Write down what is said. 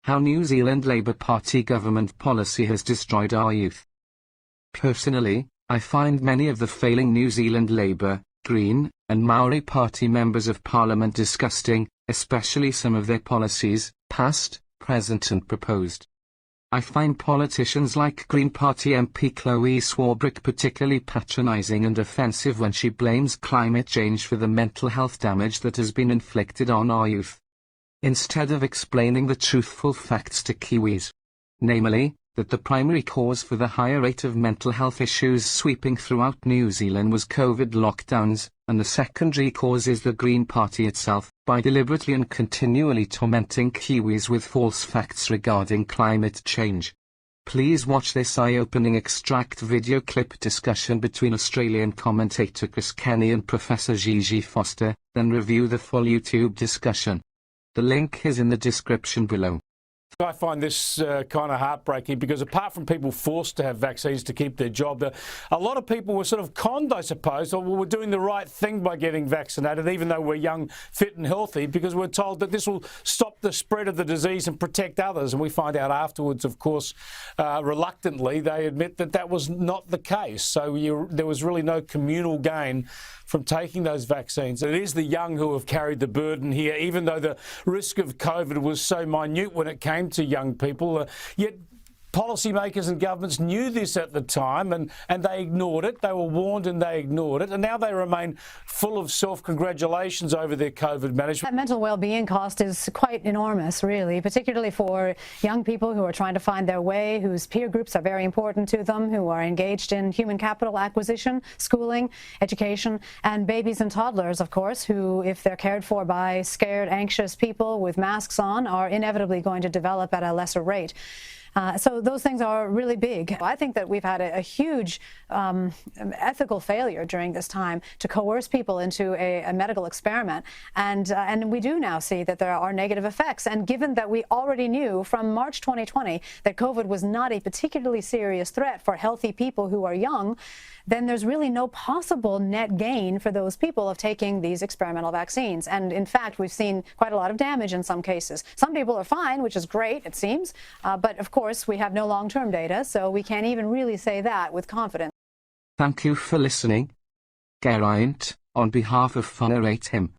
How New Zealand Labour Party government policy has destroyed our youth. Personally, I find many of the failing New Zealand Labour, Green, and Maori Party members of Parliament disgusting, especially some of their policies, past, present and proposed. I find politicians like Green Party MP Chloe Swarbrick particularly patronising and offensive when she blames climate change for the mental health damage that has been inflicted on our youth, instead of explaining the truthful facts to Kiwis. Namely, that the primary cause for the higher rate of mental health issues sweeping throughout New Zealand was COVID lockdowns, and the secondary cause is the Green Party itself, by deliberately and continually tormenting Kiwis with false facts regarding climate change. Please watch this eye-opening extract video clip discussion between Australian commentator Chris Kenny and Professor Gigi Foster, then review the full YouTube discussion. The link is in the description below. I find this kind of heartbreaking because apart from people forced to have vaccines to keep their job, a lot of people were sort of conned, I suppose, or we're doing the right thing by getting vaccinated, even though we're young, fit and healthy, because we're told that this will stop the spread of the disease and protect others. And we find out afterwards, of course, reluctantly, they admit that that was not the case. So there was really no communal gain from taking those vaccines. It is the young who have carried the burden here, even though the risk of COVID was so minute when it came to young people. Yet policymakers and governments knew this at the time and they ignored it. They were warned and they ignored it. And now they remain full of self-congratulations over their COVID management. That mental well-being cost is quite enormous, really, particularly for young people who are trying to find their way, whose peer groups are very important to them, who are engaged in human capital acquisition, schooling, education, and babies and toddlers, of course, who, if they're cared for by scared, anxious people with masks on, are inevitably going to develop at a lesser rate. So those things are really big. I think that we've had a huge ethical failure during this time to coerce people into a medical experiment. And we do now see that there are negative effects. And given that we already knew from March 2020 that COVID was not a particularly serious threat for healthy people who are young, then there's really no possible net gain for those people of taking these experimental vaccines. And in fact, we've seen quite a lot of damage in some cases. Some people are fine, which is great, it seems. But of course, we have no long-term data, so we can't even really say that with confidence. Thank you for listening. Geraint, on behalf of WhangareiTim.